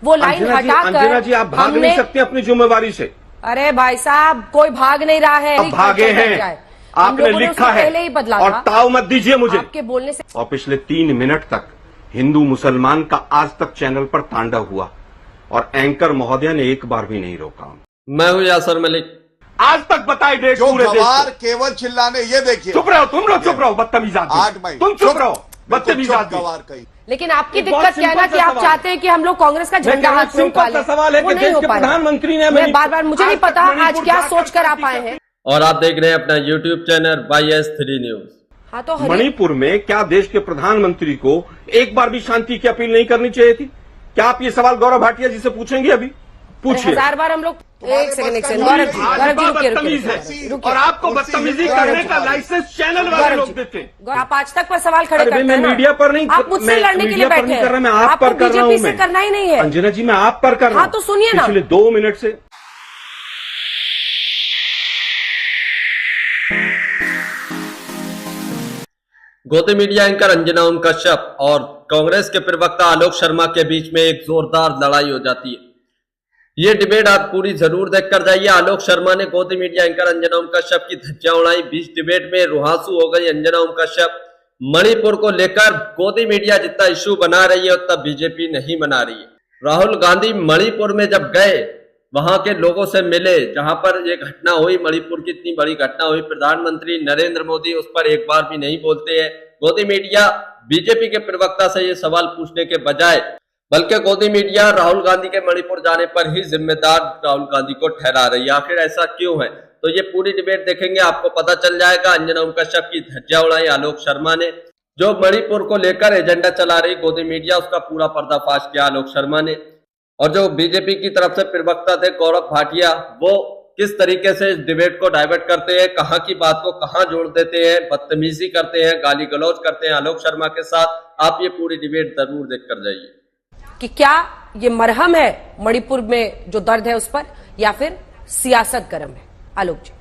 वो लाइन हटाकर अंजना जी, आप भाग नहीं सकते अपनी जिम्मेवारी से। अरे भाई साहब, कोई भाग नहीं रहा है। भागे हैं, आपने लिखा है पहले ही बदला और ताव मत दीजिए मुझे आपके बोलने से। और पिछले 3 मिनट तक हिंदू मुसलमान का आज तक चैनल पर तांडव हुआ और एंकर महोदय ने एक बार भी नहीं रोका। मैं हूं यासर मलिक। आज तक बताए डेट जो पूरे देश गवार को। केवल चिल्लाने, ये देखिए। चुप रहो तुम लोग, चुप रहो बदतमीज आदमी। 8 मई तुम चुप रहो बदतमीज आदमी। गवार कही। लेकिन आपकी एक बहुत दिक्कत क्या है ना सिंपल कि सा आप सवाल चाहते हैं कि हम लोग कांग्रेस का झंडा हाथ में सिंपल सा सवाल है कि देश के प्रधानमंत्री ने मैं बार-बार, मुझे नहीं पता आज क्या सोचकर आप आए हैं। और आप देख रहे हैं अपना YouTube चैनल YS3 न्यूज। हाँ, तो मणिपुर में क्या देश के प्रधानमंत्री को एक बार भी शांति की अपील नहीं करनी चाहिए थी? क्या आप ये सवाल गौरव भाटिया जी से पूछेंगे? अभी पूछिए। 1000 बार हम लोग। एक सेकंड गौरव जी बदतमीज है और आपको बदतमीजी करने का लाइसेंस चैनल वाले लोग देते हैं। आप आज तक पर सवाल खड़े करते हैं मैं ना? मीडिया पर नहीं, आप मुझसे लड़ने के लिए बैठे हैं। मैं आप पर कर रहा हूं। बीजेपी से करना ही नहीं है अंजना जी, मैं आप पर कर रहा हूं। हाँ, तो सुनिए ना। पिछले 2 मिनट से गौतम मीडिया एंकर अंजना ओम कश्यप और कांग्रेस के प्रवक्ता आलोक शर्मा के बीच में एक जोरदार लड़ाई हो जाती है। ये डिबेट आप पूरी जरूर देखकर जाइए। आलोक शर्मा ने गौतम मीडिया एंकर अंजना ओम कश्यप की धज्जियां उड़ाई। बीच डिबेट में रुहासू हो गई अंजना ओम कश्यप। मणिपुर को लेकर गौतम मीडिया जितना इश्यू बना रही है उतना बीजेपी नहीं बना रही है। राहुल गांधी मणिपुर में जब गए, वहां के लोगों से मिले, जहां पर ये घटना हुई, मणिपुर की इतनी बड़ी घटना हुई, प्रधानमंत्री नरेंद्र मोदी उस पर एक बार भी नहीं बोलते हैं। गौतम मीडिया बीजेपी के प्रवक्ता से ये सवाल पूछने के बजाय बल्कि गौतम मीडिया राहुल गांधी के मणिपुर जाने पर ही जिम्मेदार राहुल गांधी को ठहरा रही है। आखिर ऐसा क्यों है? तो ये पूरी डिबेट देखेंगे, आपको पता चल जाएगा। अंजना ओम कश्यप की धज्जियां उड़ाई आलोक शर्मा ने। जो मणिपुर को लेकर एजेंडा चला रही गौतम मीडिया, उसका पूरा पर्दाफाश किया आलोक शर्मा ने। और जो बीजेपी की तरफ से प्रवक्ता थे गौरव भाटिया, वो किस तरीके से इस डिबेट को डाइवर्ट करते हैं, कहां की बात को कहां जोड़ देते हैं, बदतमीजी करते हैं, गाली गलौज करते हैं आलोक शर्मा के साथ। आप ये पूरी डिबेट जरूर देख कर जाइए कि क्या ये मरहम है मणिपुर में जो दर्द है उस पर, या फिर सियासत गर्म है। आलोक जी।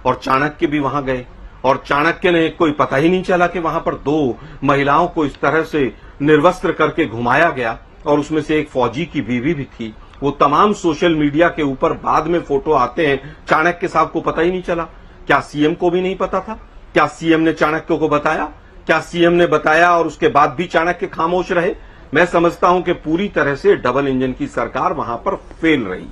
और चाणक्य भी वहां गए और चाणक्य ने कोई पता ही नहीं चला कि वहां पर 2 महिलाओं को इस तरह से निर्वस्त्र करके घुमाया गया और उसमें से एक फौजी की बीवी भी थी। वो तमाम सोशल मीडिया के ऊपर बाद में फोटो आते हैं। चाणक्य साहब को पता ही नहीं चला। क्या सीएम को भी नहीं पता था? क्या सीएम ने चाणक्य को बताया? क्या सीएम ने बताया और उसके बाद भी चाणक्य खामोश रहे? मैं समझता हूं कि पूरी तरह से डबल इंजन की सरकार वहां पर फेल रही।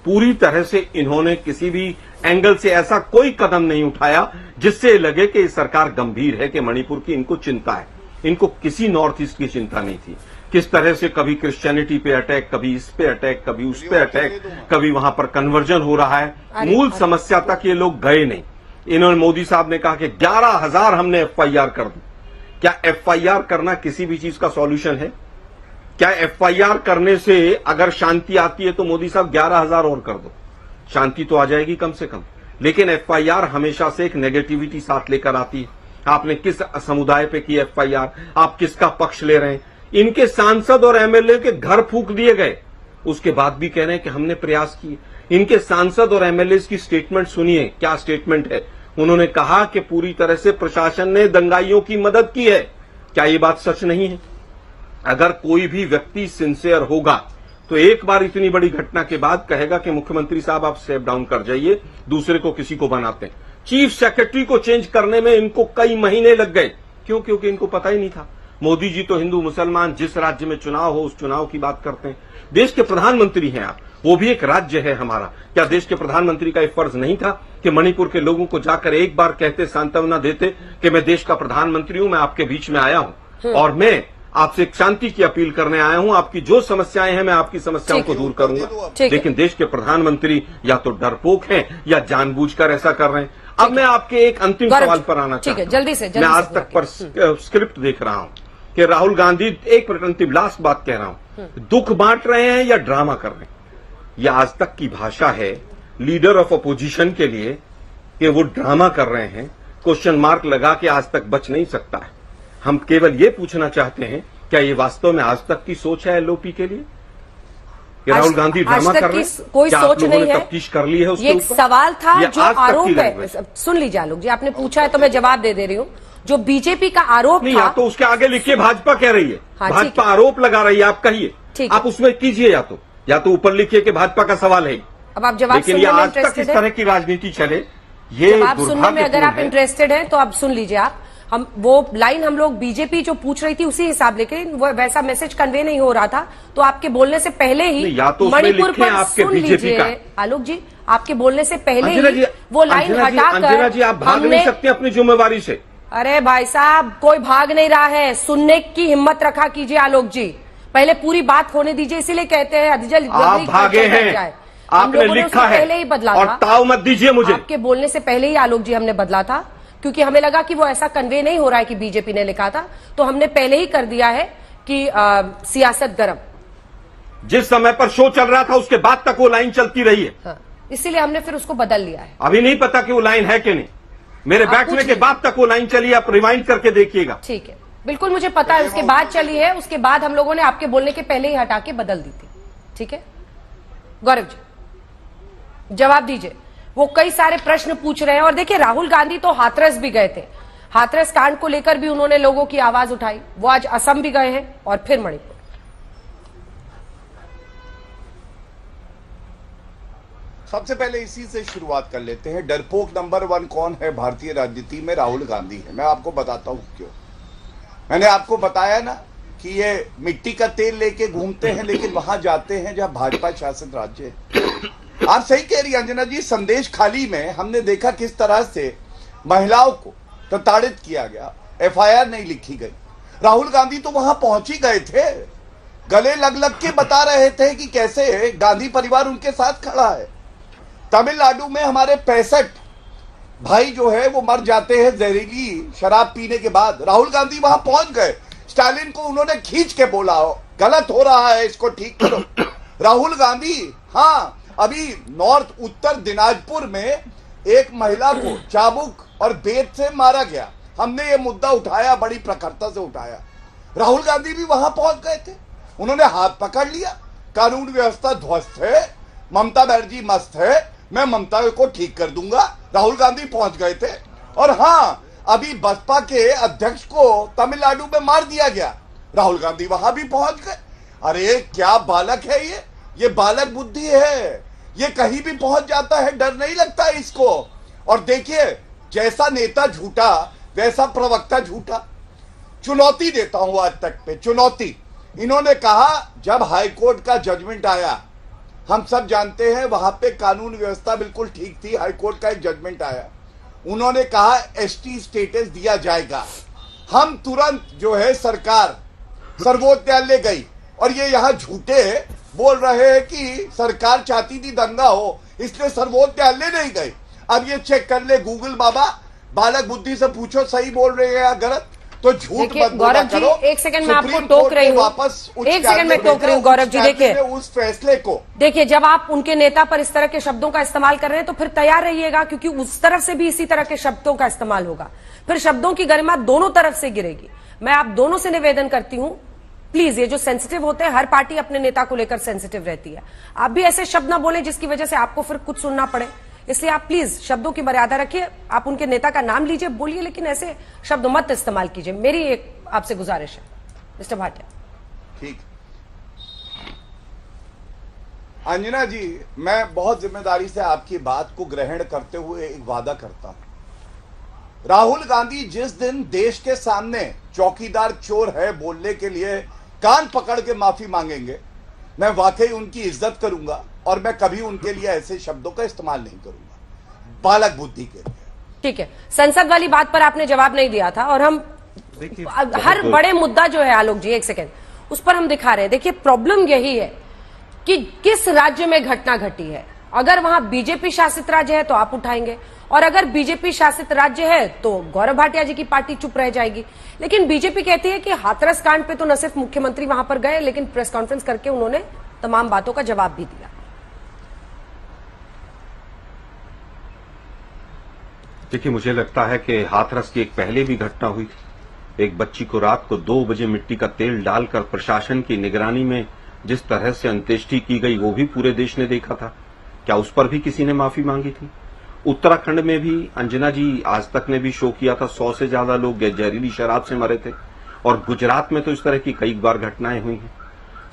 पूरी तरह से इन्होंने किसी भी एंगल से ऐसा कोई कदम नहीं उठाया जिससे लगे कि सरकार गंभीर है, कि मणिपुर की इनको चिंता है। इनको किसी नॉर्थ ईस्ट की चिंता नहीं थी। किस तरह से कभी क्रिश्चियनिटी पे अटैक, कभी इस पे अटैक, कभी उस पे अटैक, कभी वहां पर कन्वर्जन हो रहा है। मूल समस्या तक ये लोग गए नहीं। इन्होंने, मोदी साहब ने कहा कि 11,000 हमने एफआईआर कर दी। क्या एफआईआर करना किसी भी चीज का सॉल्यूशन है? क्या एफआईआर करने से अगर शांति आती है तो मोदी साहब 11,000 और कर दो, शांति तो आ जाएगी कम से कम। लेकिन एफआईआर हमेशा से एक नेगेटिविटी साथ लेकर आती है। आपने किस समुदाय पे की एफआईआर, आप किसका पक्ष ले रहे हैं? इनके सांसद और एमएलए के घर फूंक दिए गए, उसके बाद भी कह रहे हैं कि हमने प्रयास किए। इनके सांसद और एमएलए की स्टेटमेंट सुनिए, क्या स्टेटमेंट है। उन्होंने कहा कि पूरी तरह से प्रशासन ने दंगाइयों की मदद की है। क्या ये बात सच नहीं है? अगर कोई भी व्यक्ति सिंसियर होगा तो एक बार इतनी बड़ी घटना के बाद कहेगा कि मुख्यमंत्री साहब आप स्टेप डाउन कर जाइए, दूसरे को किसी को बनाते हैं। चीफ सेक्रेटरी को चेंज करने में इनको कई महीने लग गए। क्यों? क्योंकि इनको पता ही नहीं था। मोदी जी तो हिंदू मुसलमान जिस राज्य में चुनाव हो उस चुनाव की बात करते हैं। देश के प्रधानमंत्री हैं आप, वो भी एक राज्य है हमारा। क्या देश के प्रधानमंत्री का एक फर्ज नहीं था कि मणिपुर के लोगों को जाकर एक बार कहते, सांत्वना देते कि मैं देश का प्रधानमंत्री हूं, मैं आपके बीच में आया हूं और मैं आपसे एक शांति की अपील करने आया हूं, आपकी जो समस्याएं हैं मैं आपकी समस्याओं को दूर करूंगा। लेकिन देश के प्रधानमंत्री या तो डरपोक हैं या जानबूझकर ऐसा कर रहे हैं। अब मैं आपके एक अंतिम सवाल पर आना चाहता हूं। जल्दी से मैं आज तक पर स्क्रिप्ट देख रहा हूं कि राहुल गांधी, एक मिनट अंतिम लास्ट बात कह रहा हूं, दुख बांट रहे हैं या ड्रामा कर रहे हैं। यह आज तक की भाषा है लीडर ऑफ अपोजिशन के लिए कि वो ड्रामा कर रहे हैं। क्वेश्चन मार्क लगा के आज तक बच नहीं सकता है। हम केवल ये पूछना चाहते हैं, क्या ये वास्तव में आज तक की सोच है एलओपी के लिए? राहुल गांधी ड्रामा कर रहे हैं? कोई सोच नहीं है। तफ्तीश कर ली है उसके ये एक सवाल था जो आरोप है। सुन लीजिए आलोक जी, आपने पूछा है तो मैं जवाब दे रही हूँ। जो बीजेपी का आरोप नहीं था, तो उसके आगे लिखिए भाजपा कह रही है, भाजपा आरोप लगा रही है, आप कहिए। ठीक है। आप उसमें कीजिए, या तो ऊपर लिखिए कि भाजपा का सवाल है, अब आप जवाब लेकिन ये सुनने में आज तक इस इंटरेस्टेड है? तरह की राजनीति चले, ये जवाब सुनने में अगर आप दुर्भाग्यपूर्ण है। इंटरेस्टेड हैं तो अब सुन लीजिए आप। हम वो लाइन हम लोग बीजेपी जो पूछ रही थी उसी हिसाब, लेकिन वो वैसा मैसेज कन्वे नहीं हो रहा था, तो आपके बोलने से पहले ही नहीं, या तो उसमें मणिपुर लिखें पर आपके सुन बीजेपी लीजिए का। आलोक जी, आपके बोलने से पहले अंजना ही जी, वो लाइन अंजना जी, आप हटाकर भाग नहीं सकते अपनी जिम्मेवारी से। अरे भाई साहब, कोई भाग नहीं रहा है, सुनने की हिम्मत रखा कीजिए आलोक जी, पहले पूरी बात होने दीजिए, इसीलिए कहते हैं आप भागे हैं, आपने लिखा है, पहले ही बदला और था। ताव मत दीजिए मुझे। आपके बोलने से पहले ही आलोक जी हमने बदला था, क्योंकि हमें लगा कि वो ऐसा कन्वे नहीं हो रहा है कि बीजेपी ने लिखा था, तो हमने पहले ही कर दिया है कि सियासत गरम। जिस समय पर शो चल रहा था उसके बाद तक वो लाइन चलती रही है। हाँ, इसीलिए हमने फिर उसको बदल लिया है। अभी नहीं पता कि वो लाइन है कि नहीं, मेरे आप बैठने पूछ के बाद तक वो लाइन चली, आप रिवाइंड करके देखिएगा। ठीक है, बिल्कुल मुझे पता है, उसके बाद चली है, उसके बाद हम लोगों ने आपके बोलने के पहले ही हटा के बदल दी थी। ठीक है गौरव जी, जवाब दीजिए। वो कई सारे प्रश्न पूछ रहे हैं, और देखिए राहुल गांधी तो हाथरस भी गए थे, हाथरस कांड को लेकर भी उन्होंने लोगों की आवाज उठाई, वो आज असम भी गए हैं और फिर मणिपुर। सबसे पहले इसी से शुरुआत कर लेते हैं। डरपोक नंबर 1 कौन है भारतीय राजनीति में? राहुल गांधी है। मैं आपको बताता हूं क्यों। मैंने आपको बताया ना कि ये मिट्टी का तेल लेके घूमते हैं, लेकिन वहां जाते हैं जहां भाजपा शासित राज्य है। आप सही कह रही अंजना जी, संदेश खाली में हमने देखा किस तरह से महिलाओं को प्रताड़ित किया गया, एफआईआर नहीं लिखी गई। राहुल गांधी तो वहां पहुंच ही गए थे, गले लग लग के बता रहे थे कि कैसे गांधी परिवार उनके साथ खड़ा है। तमिलनाडु में हमारे 65 भाई जो है वो मर जाते हैं जहरीली शराब पीने के बाद, राहुल गांधी वहां पहुंच गए। स्टालिन को उन्होंने खींच के बोला, गलत हो रहा है, इसको ठीक करो। राहुल गांधी, हाँ, अभी नॉर्थ उत्तर दिनाजपुर में एक महिला को चाबुक और बेत से मारा गया, हमने ये मुद्दा उठाया, बड़ी प्रखरता से उठाया। राहुल गांधी भी वहां पहुंच गए थे, उन्होंने हाथ पकड़ लिया, कानून व्यवस्था ध्वस्त है, ममता बनर्जी मस्त है, मैं ममता को ठीक कर दूंगा। राहुल गांधी पहुंच गए थे। और हाँ, अभी बसपा के अध्यक्ष को तमिलनाडु में मार दिया गया, राहुल गांधी वहां भी पहुंच गए। अरे क्या बालक है ये बालक बुद्धि है, ये कहीं भी पहुंच जाता है, डर नहीं लगता है इसको। और देखिए, जैसा नेता झूठा वैसा प्रवक्ता झूठा। चुनौती देता हूं आज तक पे चुनौती। इन्होंने कहा जब हाईकोर्ट का जजमेंट आया, हम सब जानते हैं वहां पे कानून व्यवस्था बिल्कुल ठीक थी, हाईकोर्ट का एक जजमेंट आया, उन्होंने कहा एसटी स्टेटस दिया जाएगा। हम तुरंत जो है सरकार सर्वोच्च न्यायालय गई, और ये यहां झूठे बोल रहे हैं कि सरकार चाहती थी दंगा हो, इसलिए सर्वोच्च न्यायालय नहीं गए। अब ये चेक कर ले गूगल बाबा, बालक बुद्धि से पूछो सही बोल रहे हैं या गलत, तो झूठ मत बोला गौरव जी, करो। एक सेकंड में आपको टोक रही हूँ, एक सेकंड में टोक रही हूँ गौरव जी। देखिए उस फैसले को, देखिए, जब आप उनके नेता पर इस तरह के शब्दों का इस्तेमाल कर रहे हैं तो फिर तैयार रहिएगा, क्योंकि उस तरफ से भी इसी तरह के शब्दों का इस्तेमाल होगा, फिर शब्दों की गरिमा दोनों तरफ से गिरेगी। मैं आप दोनों से निवेदन करती हूं, प्लीज, ये जो सेंसिटिव होते हैं, हर पार्टी अपने नेता को लेकर सेंसिटिव रहती है, आप भी ऐसे शब्द ना बोलें जिसकी वजह से आपको फिर कुछ सुनना पड़े, इसलिए आप प्लीज शब्दों की मर्यादा रखिए। आप उनके नेता का नाम लीजिए, बोलिए, लेकिन ऐसे शब्द मत इस्तेमाल कीजिए, मेरी एक आपसे गुजारिश है मिस्टर भाटिया। ठीक। अंजना जी, मैं बहुत जिम्मेदारी से आपकी बात को ग्रहण करते हुए एक वादा करता हूं। राहुल गांधी जिस दिन देश के सामने चौकीदार चोर है बोलने के लिए कान पकड़ के माफी मांगेंगे, मैं वाकई उनकी इज्जत करूंगा, और मैं कभी उनके लिए ऐसे शब्दों का इस्तेमाल नहीं करूंगा बालक बुद्धि के लिए। ठीक है, संसद वाली बात पर आपने जवाब नहीं दिया था, और हम हर बड़े मुद्दा जो है आलोक जी, एक सेकेंड, उस पर हम दिखा रहे हैं। देखिए, प्रॉब्लम यही है कि किस राज्य में घटना घटी है। अगर वहां बीजेपी शासित राज्य है तो आप उठाएंगे, और अगर बीजेपी शासित राज्य है तो गौरव भाटिया जी की पार्टी चुप रह जाएगी। लेकिन बीजेपी कहती है कि हाथरस कांड पे तो न सिर्फ मुख्यमंत्री वहां पर गए, लेकिन प्रेस कॉन्फ्रेंस करके उन्होंने तमाम बातों का जवाब भी दिया। देखिए, मुझे लगता है कि हाथरस की एक पहले भी घटना हुई थी। एक बच्ची को रात को 2 बजे मिट्टी का तेल डालकर प्रशासन की निगरानी में जिस तरह से अंत्येष्टि की गई, वो भी पूरे देश ने देखा था। क्या उस पर भी किसी ने माफी मांगी थी? उत्तराखंड में भी अंजना जी आज तक ने भी शो किया था, 100 से ज्यादा लोग जहरीली शराब से मरे थे, और गुजरात में तो इस तरह की कई बार घटनाएं हुई हैं।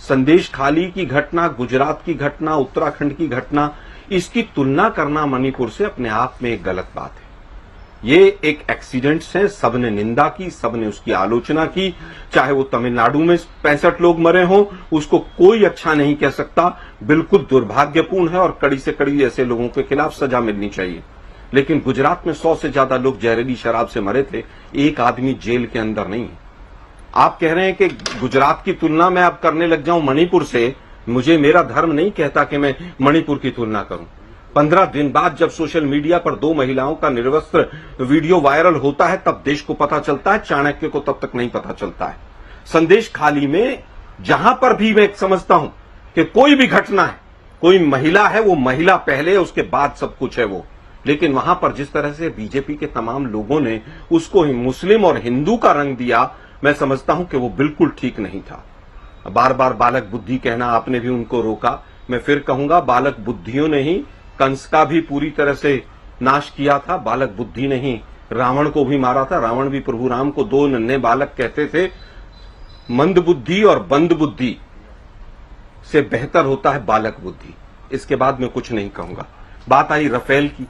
संदेश खाली की घटना, गुजरात की घटना, उत्तराखंड की घटना, इसकी तुलना करना मणिपुर से अपने आप में एक गलत बात है। ये एक एक्सीडेंट्स है, सबने निंदा की, सबने उसकी आलोचना की। चाहे वो तमिलनाडु में 65 लोग मरे हों, उसको कोई अच्छा नहीं कह सकता, बिल्कुल दुर्भाग्यपूर्ण है और कड़ी से कड़ी ऐसे लोगों के खिलाफ सजा मिलनी चाहिए। लेकिन गुजरात में 100 से ज्यादा लोग जहरीली शराब से मरे थे, एक आदमी जेल के अंदर नहीं है। आप कह रहे हैं कि गुजरात की तुलना मैं अब करने लग जाऊं मणिपुर से, मुझे मेरा धर्म नहीं कहता कि मैं मणिपुर की तुलना करूं। 15 दिन बाद जब सोशल मीडिया पर 2 महिलाओं का निर्वस्त्र वीडियो वायरल होता है तब देश को पता चलता है, चाणक्य को तब तक नहीं पता चलता है। संदेश खाली में जहां पर भी मैं समझता हूं कि कोई भी घटना है, कोई महिला है, वो महिला पहले, उसके बाद सब कुछ है वो। लेकिन वहां पर जिस तरह से बीजेपी के तमाम लोगों ने उसको मुस्लिम और हिंदू का रंग दिया, मैं समझता हूं कि वो बिल्कुल ठीक नहीं था। बार बार बालक बुद्धि कहना, आपने भी उनको रोका। मैं फिर कहूंगा, बालक बुद्धियों ने ही कंस का भी पूरी तरह से नाश किया था, बालक बुद्धि ने ही रावण को भी मारा था। रावण भी प्रभु राम को 2 नन्हे बालक कहते थे। मंद बुद्धि और बंद बुद्धि से बेहतर होता है बालक बुद्धि। इसके बाद मैं कुछ नहीं कहूंगा। बात आई रफेल की।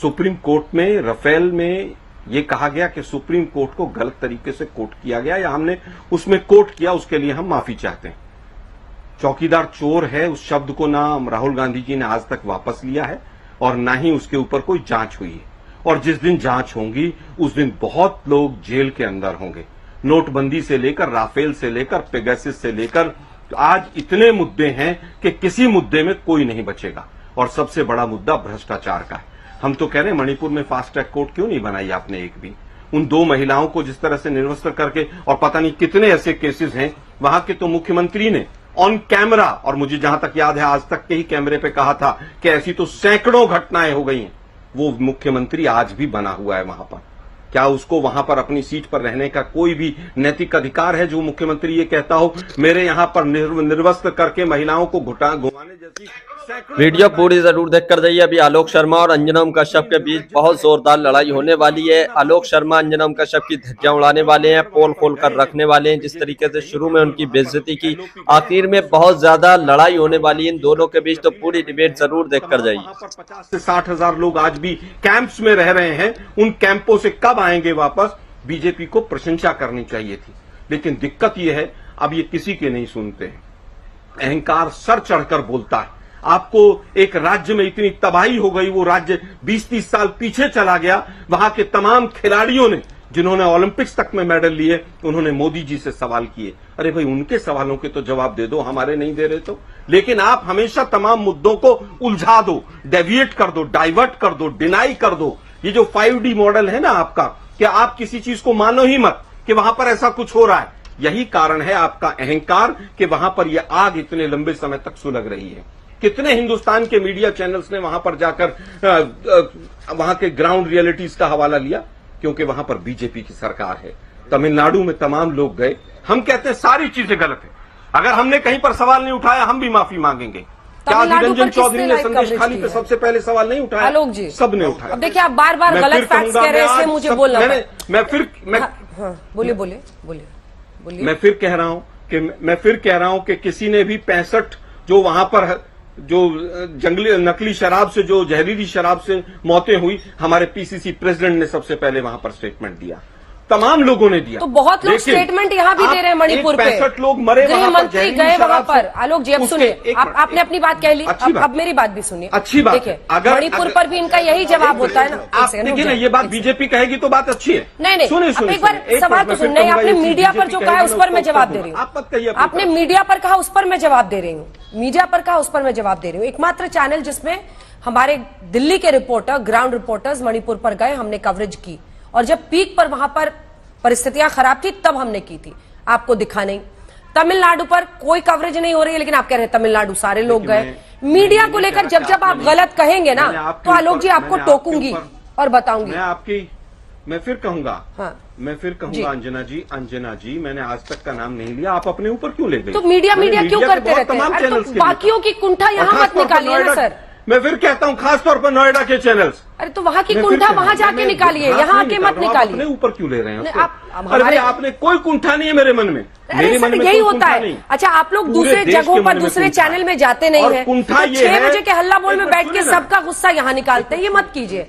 सुप्रीम कोर्ट में रफेल में यह कहा गया कि सुप्रीम कोर्ट को गलत तरीके से कोट किया गया, या हमने उसमें कोट किया, उसके लिए हम माफी चाहते हैं। चौकीदार चोर है, उस शब्द को ना राहुल गांधी जी ने आज तक वापस लिया है और ना ही उसके ऊपर कोई जांच हुई है। और जिस दिन जांच होगी उस दिन बहुत लोग जेल के अंदर होंगे। नोटबंदी से लेकर, राफेल से लेकर, पेगासस से लेकर, आज इतने मुद्दे हैं कि किसी मुद्दे में कोई नहीं बचेगा। और सबसे बड़ा मुद्दा भ्रष्टाचार का है। हम तो कह रहे हैं मणिपुर में फास्ट ट्रैक कोर्ट क्यों नहीं बनाई आपने एक भी? उन 2 महिलाओं को जिस तरह से निर्वस्त्र करके, और पता नहीं कितने ऐसे केसेस हैं, वहां के तो मुख्यमंत्री ने ऑन कैमरा, और मुझे जहां तक याद है आज तक के ही कैमरे पे कहा था कि ऐसी तो सैकड़ों घटनाएं हो गई हैं। वो मुख्यमंत्री आज भी बना हुआ है वहां पर। क्या उसको वहां पर अपनी सीट पर रहने का कोई भी नैतिक अधिकार है? जो मुख्यमंत्री ये कहता हो मेरे यहां पर निर्वस्त्र करके महिलाओं को घुमाने जैसी वीडियो पूरी जरूर देखकर जाइए। अभी आलोक शर्मा और अंजनम कश्यप के बीच बहुत जोरदार लड़ाई होने वाली है। आलोक शर्मा अंजनम कश्यप की धज्जियां उड़ाने वाले हैं, पोल खोल कर रखने वाले हैं। जिस तरीके से शुरू में उनकी बेइज्जती की, आखिर में बहुत ज्यादा लड़ाई होने वाली है इन दोनों के बीच। तो पूरी डिबेट जरूर देखकर जाइए। 50 से 60 हजार लोग आज भी कैंप्स में रह रहे हैं। उन कैंपों से कब आएंगे वापस? बीजेपी को प्रशंसा करनी चाहिए थी। लेकिन दिक्कत यह है, अब ये किसी के नहीं सुनते हैं। अहंकार सर चढ़कर बोलता है। आपको एक राज्य में इतनी तबाही हो गई, वो राज्य 20-30 साल पीछे चला गया। वहां के तमाम खिलाड़ियों ने, जिन्होंने ओलंपिक्स तक में मेडल लिए, उन्होंने मोदी जी से सवाल किए। अरे भाई, उनके सवालों के तो जवाब दे दो, हमारे नहीं दे रहे तो। लेकिन आप हमेशा तमाम मुद्दों को उलझा दो, डेविएट कर दो, डाइवर्ट कर दो, डिनाई कर दो। ये जो 5D मॉडल है ना आपका, कि आप किसी चीज को मानो ही मत कि वहां पर ऐसा कुछ हो रहा है। यही कारण है आपका अहंकार कि वहां पर यह आग इतने लंबे समय तक सुलग रही है। कितने हिंदुस्तान के मीडिया चैनल्स ने वहां पर जाकर वहां के ग्राउंड रियलिटीज का हवाला लिया, क्योंकि वहां पर बीजेपी की सरकार है। तमिलनाडु में तमाम लोग गए। हम कहते हैं सारी चीजें गलत है। अगर हमने कहीं पर सवाल नहीं उठाया, हम भी माफी मांगेंगे। क्या अधीर रंजन चौधरी ने संदेश खाली पे सबसे पहले सवाल नहीं उठाया? आलोक जी, सबने उठाया। अब देखिए, आप बार बार गलत फैक्ट्स कह रहे हैं, इसलिए मुझे बोलना बोलिए। मैं फिर कह रहा हूं कि किसी ने भी 65 जो वहां पर जो जंगली नकली शराब से, जो जहरीली शराब से मौतें हुई, हमारे पीसीसी प्रेसिडेंट ने सबसे पहले वहां पर स्टेटमेंट दिया। तमाम लोगों ने दिया। तो बहुत लोग स्टेटमेंट यहाँ भी दे रहे हैं मणिपुर पे। 65 लोग मरे, गृह मंत्री गए वहां पर। आलोक जी, अब सुनिए, आपने अपनी बात कह ली, अब मेरी बात भी सुनिए। अच्छी बात। देखिए, मणिपुर पर भी इनका यही जवाब होता है ना। आप देखिए ना, ये बात बीजेपी कहेगी तो बात अच्छी है। नहीं, सुनिए, एक बार सवाल तो सुनने। आपने मीडिया पर जो कहा है उस पर मैं जवाब दे रही हूँ। आप मत कहिए। आपने मीडिया पर कहा, उस पर मैं जवाब दे रही हूँ। मीडिया पर कहा, उस पर मैं जवाब दे रही हूँ। एकमात्र चैनल जिसमें हमारे दिल्ली के रिपोर्टर, ग्राउंड रिपोर्टर्स मणिपुर पर गए, हमने कवरेज की। और जब पीक पर वहां पर परिस्थितियां खराब थी तब हमने की थी, आपको दिखा नहीं। तमिलनाडु पर कोई कवरेज नहीं हो रही है, लेकिन आप कह रहे हैं तमिलनाडु सारे लोग गए। मीडिया को लेकर जब आप गलत कहेंगे ना, तो आलोक जी आपको टोकूंगी और बताऊंगी। मैं फिर कहूंगा। हाँ, मैं फिर कहूंगा, अंजना जी, मैंने आज तक का नाम नहीं लिया। आप अपने ऊपर क्यों ले गए? तो मीडिया क्यों करते रहते हैं? तो बाकियों की कुंठा यहाँ मत निकालिए ना सर। मैं फिर कहता हूं खासतौर पर नोएडा के चैनल्स। अरे तो वहां की मैं कुंठा फिर वहां जाके निकालिए, यहाँ आके मत निकालिए। अपने ऊपर क्यों ले रहे हैं नहीं, उसको? आप अरे भाई हमारे आपने कोई कुंठा नहीं है मेरे मन में, मेरे मन में यही कोई होता कुंठा है। नहीं। अच्छा, आप लोग पूरे दूसरे देश जगहों के पर मन में दूसरे कुंठा चैनल में जाते नहीं और है, कुंठा तो ये 6 है, बजे के हल्ला बोल में एक बैठ बार के सुनिए ना। सबका गुस्सा यहाँ निकालते हैं। ये मत कीजिए,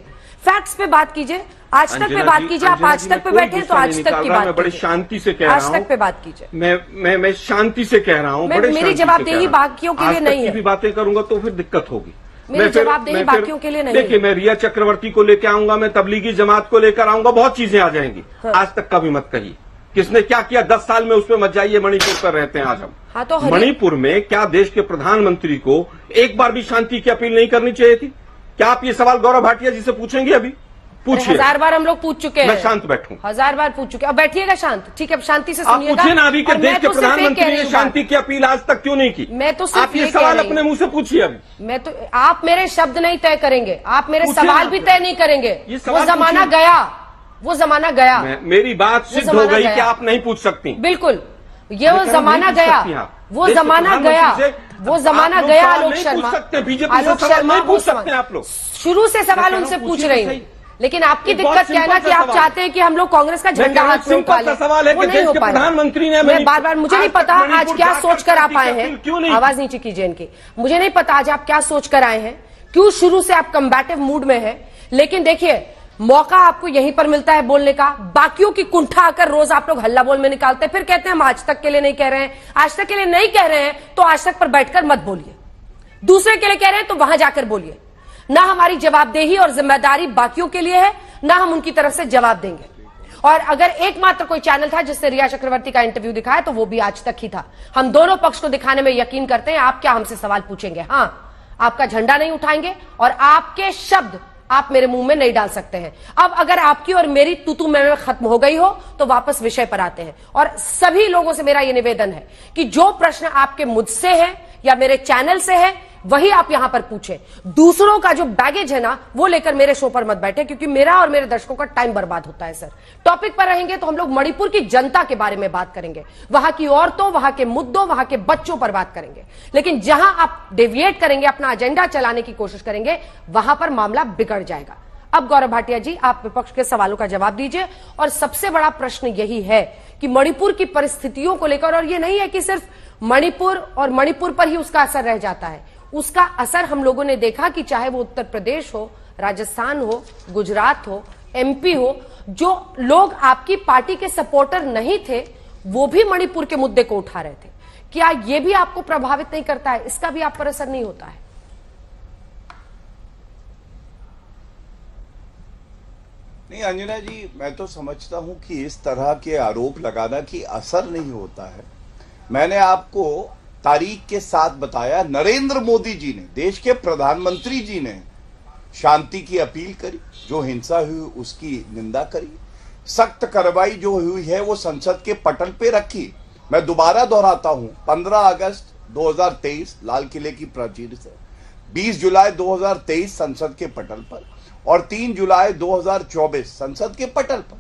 फैक्ट्स पे बात कीजिए, आज तक पे अंजना बात जी, कीजिए। आप अंजना आज जी, तक मैं पे कोई बैठे हैं तो गुस्सा आज नहीं तक निकाल की रहा, बात मैं बड़े कीजिए। शांति से कह रहा आज हूं। तक पे बात कीजिए। मैं शांति से कह रहा हूं, बड़े मेरी शांति से जवाबदेही कह रहा हूं। बाकियों के लिए आज तक नहीं की है। भी बातें करूंगा तो फिर दिक्कत होगी। मेरी मैं फिर- जवाबदेही मैं फिर- बाकियों के लिए नहीं देखिए, है। मैं रिया चक्रवर्ती को लेकर आऊंगा, मैं तबलीगी जमात को लेकर आऊंगा, बहुत चीजें आ जाएंगी। हाँ। आज तक का भी मत कहिए किसने क्या किया 10 साल में, उस पर मत जाइए। मणिपुर पर रहते हैं आज हम। हाँ, तो मणिपुर में क्या देश के प्रधानमंत्री को एक बार भी शांति की अपील नहीं करनी चाहिए थी? क्या आप ये सवाल गौरव भाटिया जी से पूछेंगे? अभी पूछिए। 1000 बार हम लोग पूछ चुके हैं। मैं शांत बैठूं। 1000 बार पूछ चुके। अब बैठिएगा शांत, ठीक है? अब शांति से आप सुनिएगा। पूछिए ना अभी कि और देश मैं के तो सिर्फ ये कह प्रधानमंत्री रही ने हूँ शांति की अपील आज तक क्यों नहीं की? मैं तो सिर्फ आप ये ये कह सवाल रही अपने हूँ। मुंह से पूछिए अभी। मैं तो, आप मेरे शब्द नहीं तय करेंगे, आप मेरे पूछिए सवाल ना भी आप। तय नहीं करेंगे। ये वो सवाल जमाना पूछिए। गया, वो जमाना गया। मेरी बात सिद्ध हो जमाना गई गया। कि आप नहीं पूछ सकती। बिल्कुल, ये वो लेकिन जमाना नहीं पूछ गया, सकती आप। वो देश के जमाना प्रधानमंत्री गया, से वो जमाना आप लोग गया। सवाल आलोक नहीं शर्मा, पूछ सकते, बीजेपी से आलोक सवाल शर्मा नहीं वो पूछ सकते सवाल- आप लोग। शुरू से सवाल मैं कह उनसे रहा हूं, पूछ पूछिए रही तो हूँ, सही। लेकिन आपकी एक बहुत दिक्कत क्या है ना सिंपल कि सा आप सवाल। चाहते हैं कि हम लोग कांग्रेस का मैं झंडा कह रहा हाथ हूं, में सिंपल उठा सा लें। सवाल है वो कि नहीं देश हो के पाएगा। प्रधानमंत्री ने मैं बार-बार, मुझे नहीं आज तक पता आज मणिपुर क्या जाकर सोच कर आप शांति की आए अपील क्यों नहीं हैं। की? आवाज नीचे कीजिए इनकी। मुझे नहीं पता आज आप क्या सोच कर आए हैं, क्यों शुरू से आप कम्बैटिव मूड में हैं। लेकिन देखिए, मौका आपको यहीं पर मिलता है बोलने का। बाकियों की कुंठा आकर रोज आप लोग हल्ला बोल में निकालते हैं, फिर कहते हैं हम आज तक के लिए नहीं कह रहे हैं। आज तक के लिए नहीं कह रहे हैं तो आज तक पर बैठकर मत बोलिए। दूसरे के लिए कह रहे हैं तो वहां जाकर बोलिए। ना हमारी जवाबदेही और जिम्मेदारी बाकियों के लिए है, ना हम उनकी तरफ से जवाब देंगे। और अगर एकमात्र कोई चैनल था जिसने रिया चक्रवर्ती का इंटरव्यू दिखाया तो वो भी आज तक ही था। हम दोनों पक्ष को दिखाने में यकीन करते हैं। आप क्या हमसे सवाल पूछेंगे? हाँ, आपका झंडा नहीं उठाएंगे और आपके शब्द आप मेरे मुंह में नहीं डाल सकते हैं। अब अगर आपकी और मेरी तू मैं खत्म हो गई हो तो वापस विषय पर आते हैं। और सभी लोगों से मेरा यह निवेदन है कि जो प्रश्न आपके मुझसे है या मेरे चैनल से है वही आप यहां पर पूछें। दूसरों का जो बैगेज है ना वो लेकर मेरे शो पर मत बैठे, क्योंकि मेरा और मेरे दर्शकों का टाइम बर्बाद होता है। सर, टॉपिक पर रहेंगे तो हम लोग मणिपुर की जनता के बारे में बात करेंगे, वहां की औरतों, वहां के मुद्दों, वहां के बच्चों पर बात करेंगे। लेकिन जहां आप डेविएट करेंगे, अपना एजेंडा चलाने की कोशिश करेंगे, वहां पर मामला बिगड़ जाएगा। अब गौरव भाटिया जी, आप विपक्ष के सवालों का जवाब दीजिए। और सबसे बड़ा प्रश्न यही है कि मणिपुर की परिस्थितियों को लेकर, और ये नहीं है कि सिर्फ मणिपुर और मणिपुर पर ही उसका असर रह जाता है, उसका असर हम लोगों ने देखा कि चाहे वो उत्तर प्रदेश हो, राजस्थान हो, गुजरात हो, एमपी हो, जो लोग आपकी पार्टी के सपोर्टर नहीं थे वो भी मणिपुर के मुद्दे को उठा रहे थे। क्या ये भी आपको प्रभावित नहीं करता है? इसका भी आप पर असर नहीं होता है? नहीं अंजना जी, मैं तो समझता हूं कि इस तरह के आरोप लगाना कि असर नहीं होता है। मैंने आपको तारीख के साथ बताया, नरेंद्र मोदी जी ने, देश के प्रधानमंत्री जी ने शांति की अपील करी, जो हिंसा हुई उसकी निंदा करी, सख्त कार्रवाई जो हुई है वो संसद के पटल पे रखी। मैं दोबारा दोहराता हूं, 15 अगस्त 2023 लाल किले की प्राचीर से, 20 जुलाई 2023 संसद के पटल पर और 3 जुलाई 2024 संसद के पटल पर।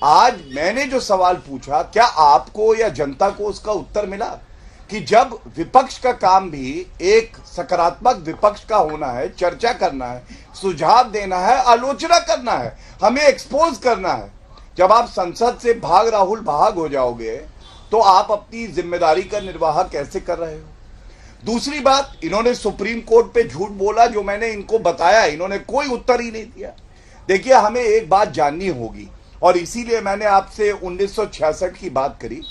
आज मैंने जो सवाल पूछा, क्या आपको या जनता को उसका उत्तर मिला कि जब विपक्ष का काम भी एक सकारात्मक विपक्ष का होना है, चर्चा करना है, सुझाव देना है, आलोचना करना है, हमें एक्सपोज करना है, जब आप संसद से भाग हो जाओगे तो आप अपनी जिम्मेदारी का निर्वाह कैसे कर रहे हो? दूसरी बात, इन्होंने सुप्रीम कोर्ट पे झूठ बोला, जो मैंने इनको बताया, इन्होंने कोई उत्तर ही नहीं दिया। देखिए, हमें एक बात जाननी होगी और इसीलिए मैंने आपसे 1966 की बात करी।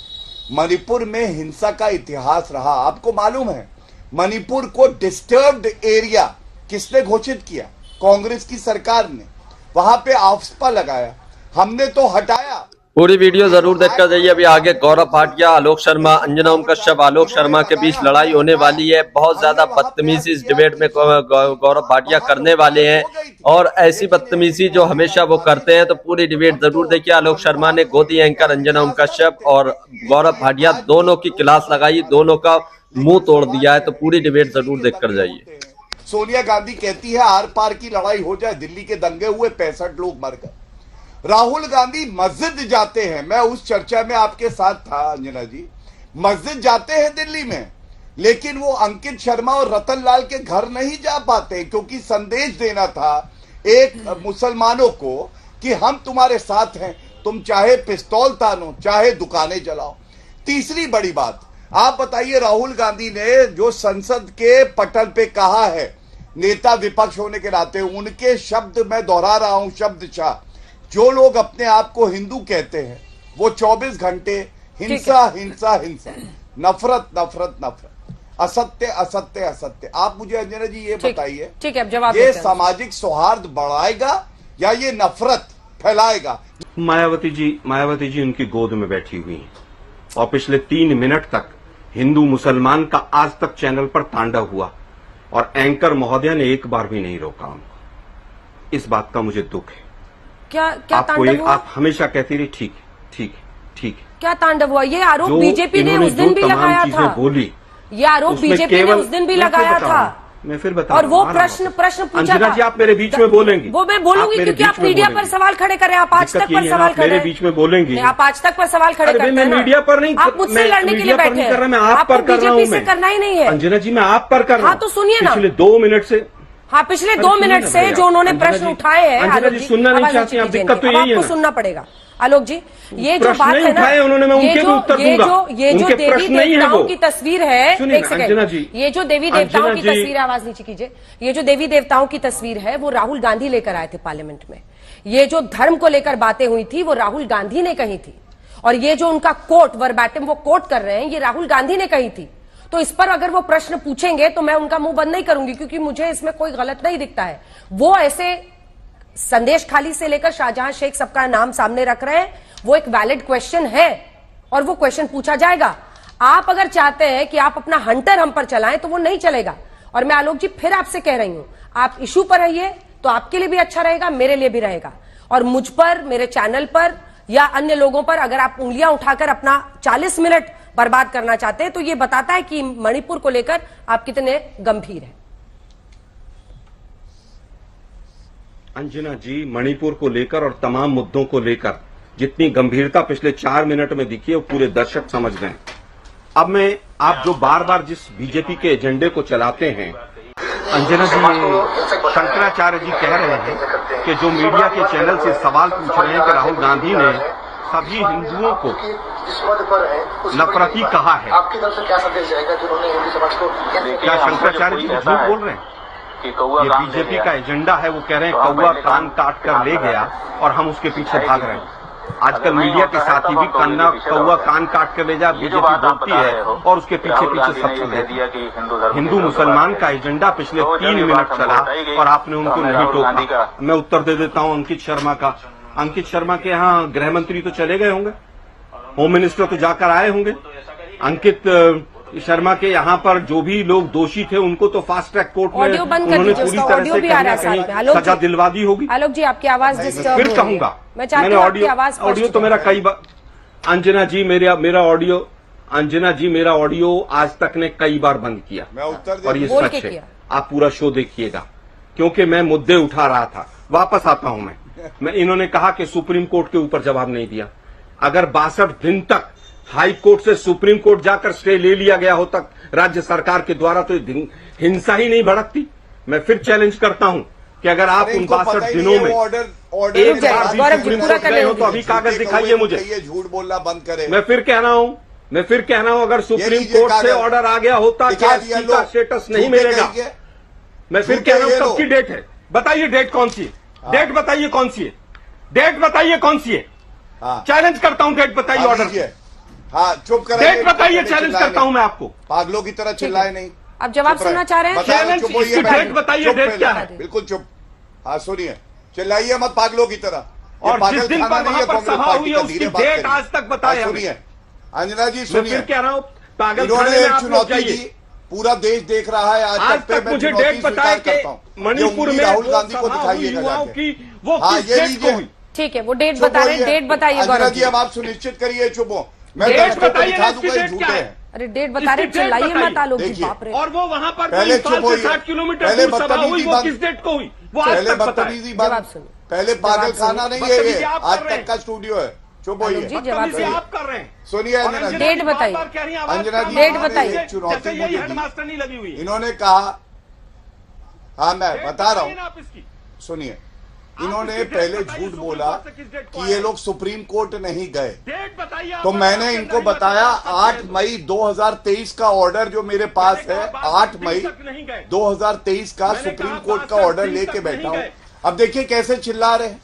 मणिपुर में हिंसा का इतिहास रहा। आपको मालूम है मणिपुर को डिस्टर्ब्ड एरिया किसने घोषित किया? कांग्रेस की सरकार ने। वहां पे आफ्सपा लगाया, हमने तो हटाया। पूरी वीडियो जरूर देखकर जाइए। अभी आगे गौरव भाटिया, आलोक शर्मा, अंजना ओम कश्यप, आलोक शर्मा के बीच लड़ाई होने वाली है। बहुत ज्यादा बदतमीजी इस डिबेट में गौरव भाटिया करने वाले हैं और ऐसी बदतमीजी जो हमेशा वो करते हैं। तो पूरी डिबेट जरूर देखिए। आलोक शर्मा ने गोदी एंकर अंजना ओम कश्यप और गौरव भाटिया दोनों की क्लास लगाई, दोनों का मुंह तोड़ दिया है। तो पूरी डिबेट जरूर देखकर जाइए। सोनिया गांधी कहती है आर पार की लड़ाई हो जाए, दिल्ली के दंगे हुए 65 लोग मर गए। राहुल गांधी मस्जिद जाते हैं, मैं उस चर्चा में आपके साथ था अंजना जी, मस्जिद जाते हैं दिल्ली में, लेकिन वो अंकित शर्मा और रतन लाल के घर नहीं जा पाते, क्योंकि संदेश देना था एक मुसलमानों को कि हम तुम्हारे साथ हैं, तुम चाहे पिस्तौल तानो चाहे दुकानें जलाओ। तीसरी बड़ी बात, आप बताइए, राहुल गांधी ने जो संसद के पटल पे कहा है, नेता विपक्ष होने के नाते उनके शब्द मैं दोहरा रहा हूं शब्दशः, जो लोग अपने आप को हिंदू कहते हैं वो 24 घंटे हिंसा हिंसा हिंसा, नफरत नफरत नफरत, असत्य असत्य असत्य। आप मुझे अंजना जी ये बताइए, ठीक है, अब जवाब ये देते हैं। सामाजिक सौहार्द बढ़ाएगा या ये नफरत फैलाएगा? मायावती जी उनकी गोद में बैठी हुई हैं और पिछले 3 मिनट तक हिंदू मुसलमान का आज तक चैनल पर तांडव हुआ और एंकर महोदया ने एक बार भी नहीं रोका उनको। इस बात का मुझे दुख है। क्या तांडव हुआ? आप हमेशा कहती रही ठीक है ठीक है ठीक है। क्या तांडव हुआ? ये आरोप बीजेपी ने उस दिन भी लगाया था। बोली, ये आरोप बीजेपी ने उस दिन भी लगाया था। मैं फिर बता और वो प्रश्न पूछा अंजना था। जी, आप मेरे बीच में बोलेंगी। वो मैं बोलूंगी क्योंकि आप मीडिया पर सवाल खड़े कर रहे हैं। आप आज तक पर सवाल खड़े, मेरे बीच में बोलेंगी। आप आज तक पर सवाल खड़े करते हैं। मैं मीडिया पर नहीं, आप मुझसे लड़ने के लिए बैठे हैं। मैं आप पर कर रहा हूँ। बीजेपी से करना ही नहीं है अंजना जी, मैं आप पर कर रहा हूँ। हाँ तो सुनिए ना, पिछले 2 मिनट से। हाँ, पिछले 2 मिनट से जो उन्होंने प्रश्न उठाए हैं, अंजना जी सुनना नहीं चाहती, आप दिक्कत तो यही है आपको ना। सुनना पड़ेगा आलोक जी। ये जो बात है ना, उन्होंने, मैं उनके भी उत्तर दूंगा। ये जो देवी देवताओं की तस्वीर है, एक सेकंड, ये जो देवी देवताओं की तस्वीर, आवाज नीचे कीजिए, ये जो देवी देवताओं की तस्वीर है वो राहुल गांधी लेकर आए थे पार्लियामेंट में। ये जो धर्म को लेकर बातें हुई थी वो राहुल गांधी ने कही थी, और ये जो उनका कोट वर्बैटिम वो कोट कर रहे हैं, ये राहुल गांधी ने कही थी। तो इस पर अगर वो प्रश्न पूछेंगे तो मैं उनका मुंह बंद नहीं करूंगी, क्योंकि मुझे इसमें कोई गलत नहीं दिखता है। वो ऐसे संदेश खाली से लेकर शाहजहां शेख सबका नाम सामने रख रहे हैं, वो एक वैलिड क्वेश्चन है और वो क्वेश्चन पूछा जाएगा। आप अगर चाहते हैं कि आप अपना हंटर हम पर चलाएं तो वो नहीं चलेगा। और मैं आलोक जी फिर आपसे कह रही हूं, आप इशू पर रहिए तो आपके लिए भी अच्छा रहेगा, मेरे लिए भी रहेगा। और मुझ पर, मेरे चैनल पर या अन्य लोगों पर अगर आप उंगलियां उठाकर अपना 40 मिनट बर्बाद करना चाहते हैं तो ये बताता है कि मणिपुर को लेकर आप कितने गंभीर हैं। अंजना जी, मणिपुर को लेकर और तमाम मुद्दों को लेकर जितनी गंभीरता पिछले 4 मिनट में दिखी है वो पूरे दर्शक समझ गए। अब आप जो बार बार जिस बीजेपी के एजेंडे को चलाते हैं, अंजना जी, शंकराचार्य जी कह रहे हैं कि जो मीडिया के चैनल से सवाल पूछ रहे हैं कि राहुल गांधी ने सभी हिंदुओं को नफरती कहा है, आपकी तरफ से क्या संदेश जाएगा जिन्होंने हिंदू समाज को? क्या शंकराचार्य जी झूठ बोल रहे हैं? ये बीजेपी का एजेंडा है। वो कह रहे हैं कौवा कान काट कर ले गया और हम उसके पीछे भाग रहे हैं। आजकल मीडिया के साथी भी कौवा कान काट कर ले जा बीजेपी बोलती है और उसके पीछे पीछे सब चल रही है। हिंदू मुसलमान का एजेंडा पिछले 3 मिनट चला और आपने उनको नहीं टोका। मैं उत्तर दे देता हूं अंकित शर्मा का। अंकित शर्मा के यहाँ गृह मंत्री तो चले गए होंगे, होम मिनिस्टर तो जाकर आए होंगे। अंकित शर्मा के यहाँ पर जो भी लोग दोषी थे उनको तो फास्ट ट्रैक कोर्ट में उन्होंने पूरी तरह से कहीं सजा दिलवा दी होगी। आलोक जी, आपकी आवाज डिस्टर्ब फिर कहूंगा, मैंने ऑडियो तो मेरा कई बार, अंजना जी मेरा ऑडियो, अंजना जी मेरा ऑडियो आज तक ने कई बार बंद किया और ये सच है। आप पूरा शो देखिएगा क्योंकि मैं मुद्दे उठा रहा था। वापस आता हूं मैं इन्होंने कहा कि सुप्रीम कोर्ट के ऊपर जवाब नहीं दिया। अगर 62 दिन तक हाई कोर्ट से सुप्रीम कोर्ट जाकर स्टे ले लिया गया हो तक राज्य सरकार के द्वारा, तो हिंसा ही नहीं भड़कती। मैं फिर चैलेंज करता हूं कि अगर आप उन 62 दिनों में एक बार भी सुप्रीम कोर्ट गए हो तो अभी कागज दिखाइए मुझे। झूठ बोलना बंद करें। मैं फिर कह रहा हूं अगर सुप्रीम कोर्ट से ऑर्डर आ गया होता चार्जशीट का स्टेटस नहीं मिलेगा। मैं फिर कह रहा हूं कब की डेट है, बताइए डेट कौन सी है, डेट बताइए कौन सी है, डेट बताइए कौन सी है। चैलेंज करता हूं, डेट बताइए ऑर्डर की। हाँ, चुप करें, डेट बताइए, चैलेंज करता हूं मैं आपको। पागलों की तरह चिल्लाए नहीं। अब जवाब सुनना चाह रहे हैं? चैलेंज, डेट बताइए, डेट क्या है? बिल्कुल चुप। हाँ सुनिए, चिल्लाइए मत पागलों की तरह। और जिस दिन पर वहां पर सभा हुई है उसकी डेट आज तक बताया। सुनिए अंजना जी, सुनिए, फिर कह रहा हूं पागल इन्होंने एक चुनौती दी, पूरा देश देख रहा है आज तक मुझे डेट बताए कि मणिपुर में राहुल गांधी को दिखाइएगा वो किस डेट को हुई। ठीक है, वो डेट बता रहे हैं, डेट बताइए गौरव जी। अब आप सुनिश्चित करिए, चुप हो। मैं डेट बताइए, दिखा दूंगा ये झूठे हैं। अरे डेट बता रहे, चिल्लाइए मत आलोक जी, बाप रे। और वो वहां पर पहले 60 किलोमीटर दूर सभा हुई, वो किस डेट को हुई वो आज पहले तक बताइए। बदतमीजी बंद, पहले पागल खाना नहीं है ये, आज तक का स्टूडियो है। चुप आलोक होइए। जी जवाब बदतमीजी दीजिए। आप कर रहे हैं। सुनिए और अंजना जी, डेट बताइए। बार-बार कह रही हैं, आवाज अंजना कम जी, है। डेट बताइए। एक चुनौती जैसे यही मुझे दी। हेडमास्टर नहीं लगी हुई है। इन्होंने कहा, हाँ मैं डेट बता रहा बताइए ना हूं, आप इसकी। सुनिए, आप इन्होंने इसकी डेट पहले बताइए, झूठ सुप्रीम बोला कोर्ट से किस डेट को कि ये आए? लोग सुप्रीम कोर्ट नहीं गए। डेट बताइए आप। तो मैंने आपके इनको नहीं बताया बता 8 मई 2023 का ऑर्डर जो मेरे पास मैंने है, कहा 8 मई 2023 का मैंने सुप्रीम कहा कोर्ट का 62 ऑर्डर दिन लेके तक बैठा नहीं हूं। गए। अब देखिए कैसे चिल्ला रहे हैं,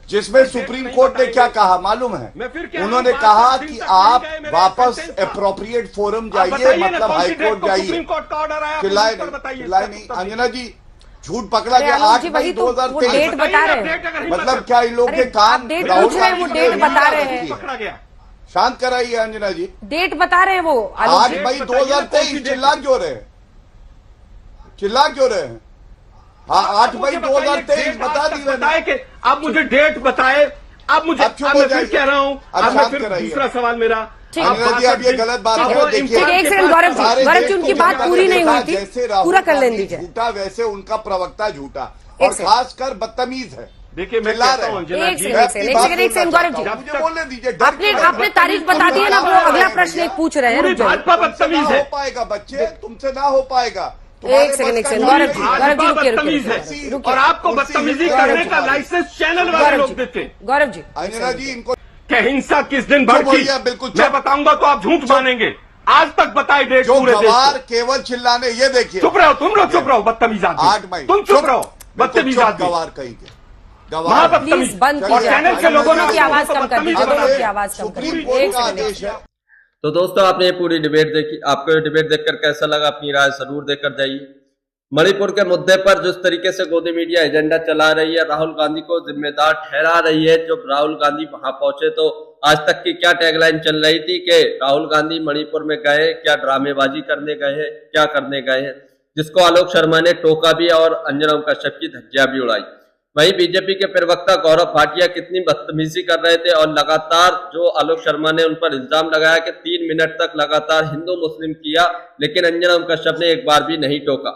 जिसमें सुप्रीम नहीं कोर्ट ने क्या बताएंगे। कहा मालूम है? मैं फिर कह रहा हूं, उन्होंने 62 कहा दिन कि तक नहीं आप गए मेरे वापस सेंटेंस का। अप्रोप्रिएट फोरम आप जाइए, बताइए ना, मतलब कौन सी हाई डेट कोर्ट को जाइए। सुप्रीम कोर्ट का ऑर्डर आया, चिल्लाए पुलिस पर नहीं, बताइए, चिल्लाए सब नहीं। उत्तर अंजना जी झूठ पकड़ा अरे गया आलोक 8 जी, मई वही तो वो 2023। डेट बता रहे हैं। डेट अगर हिम्मत मतलब है। क्या इन लोग अरे के कान आप डेट राहुल पूछ रहे हैं, गांधी वो की डेट डेट बता रहे रखी हैं। है। पकड़ा गया। शांत कराइए अंजना जी। डेट बता रहे हैं वो आलोक 8 जी। मई बताइए ना, कौन सी 2023 डेट? चिल्ला क्यों रहे हैं? चिल्ला क्यों रहे हैं? हाँ 8 मई 2023 बता दी मैंने। बताए कि आप मुझे डेट बताए। आप मुझे अब चुप अब हो मैं फिर जाइए। कह रहा हूं, अब अब मैं शांत फिर कराइए। दूसरा सवाल मेरा। ठीक आप है। अंजना जी अब ये गलत बात अब है। वो देखिए ठीक है, एक सेकंड गौरव जी, सारे गौरव देश जी को उनकी जनता बात ने पूरी नहीं देखा, हुई थी, जैसे राहुल पूरा कर लेने गांधी दीजिए। झूठा वैसे उनका प्रवक्ता झूठा एक और सेकंड। खासकर बदतमीज है। देखिए मैं चिल्ला कहता रहे हूं हैं। अंजना एक जी, सेकंड, मैं एक सेकंड, अपनी एक बात सेकंड, एक सेकंड, बोलना गौरव जी। चाहता हूं। मुझे बोलने दीजिए। डर आपने क्यों आपने रहे हैं? तारीख बता दी है ना, वो अगला प्रश्न एक पूछ रहे हैं, पूरी रुक जाइए। भाजपा तुमसे बदतमीज ना है। हो पाएगा बच्चे, तुमसे ना हो पाएगा। एक सेकंड, एक सेकंड, गौरव जी, गौरव जी, रुकिए, बदतमीज रुकिए, है रुकिए। और आपको बदतमीजी करने का लाइसेंस चैनल वाले गौरव लोग जी, देते हैं। गौरव जी, अंजना जी इनको कि हिंसा किस दिन चुप भड़की, होइए, बिल्कुल चुप। मैं बताऊंगा तो आप झूठ मानेंगे। आज तक बताए डेट जो पूरे देश गवार को। केवल चिल्लाने, ये देखिए चुप रहो, तुम लोग चुप रहो, बदतमीज 8 आदमी, मई तुम चुप रहो, बदतमीज चुप आदमी, गवार कहेंगे वहां गवार। बदतमीज। प्लीज बंद चलिए, और कीजिए। चैनल से लोगों ने दोनों की आवाज कम कर दीजिए, बदतमीज दोनों की बनाया। आवाज कम कर सुप्रीम दीजिए। कोर्ट एक का सेकंड, आदेश है। तो दोस्तों आपने ये पूरी डिबेट देखी, आपको ये डिबेट देखकर कैसा लगा अपनी राय जरूर देकर जाइए। मणिपुर के मुद्दे पर जिस तरीके से गोदी मीडिया एजेंडा चला रही है, राहुल गांधी को जिम्मेदार ठहरा रही है। जब राहुल गांधी वहां पहुंचे तो आज तक की क्या टैगलाइन चल रही थी कि राहुल गांधी मणिपुर में गए, क्या ड्रामेबाजी करने गए हैं, क्या करने गए हैं, जिसको आलोक शर्मा ने टोका भी और अंजना ओम कश्यप की धज्जियां भी उड़ाई। वहीं बीजेपी के प्रवक्ता गौरव भाटिया कितनी बदतमीजी कर रहे थे और लगातार जो आलोक शर्मा ने उन पर इल्जाम लगाया कि 3 मिनट तक लगातार हिंदू मुस्लिम किया, लेकिन अंजना ओम कश्यप ने एक बार भी नहीं टोका।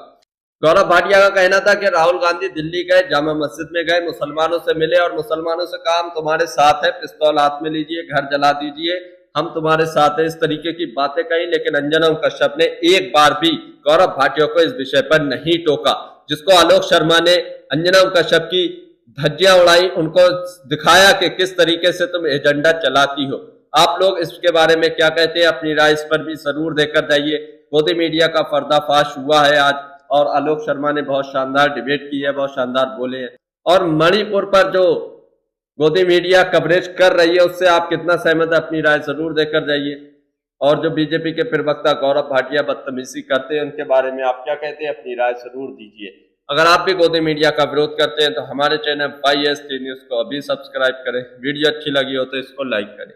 गौरव भाटिया का कहना था कि राहुल गांधी दिल्ली गए, जामा मस्जिद में गए, मुसलमानों से मिले और मुसलमानों से कहा हम तुम्हारे साथ है, पिस्तौल हाथ में लीजिए, घर जला दीजिए, हम तुम्हारे साथ है, इस तरीके की बातें कही। लेकिन अंजना ओम कश्यप ने एक बार भी गौरव भाटिया को इस विषय पर नहीं टोका, जिसको आलोक शर्मा ने अंजना ओम कश्यप की धज्जियां उड़ाई, उनको दिखाया कि किस तरीके से तुम एजेंडा चलाती हो। आप लोग इसके बारे में क्या कहते हैं, अपनी राय इस पर भी जरूर देकर जाइए। गोदी मीडिया का पर्दाफाश हुआ है आज और आलोक शर्मा ने बहुत शानदार डिबेट की है, बहुत शानदार बोले हैं। और मणिपुर पर जो गोदी मीडिया कवरेज कर रही है उससे आप कितना सहमत है, अपनी राय जरूर देकर जाइए। और जो बीजेपी के प्रवक्ता गौरव भाटिया बदतमीजी करते हैं उनके बारे में आप क्या कहते हैं, अपनी राय जरूर दीजिए। अगर आप भी गोदी मीडिया का विरोध करते हैं तो हमारे चैनल YST न्यूज को अभी सब्सक्राइब करें। वीडियो अच्छी लगी हो तो इसको लाइक करें।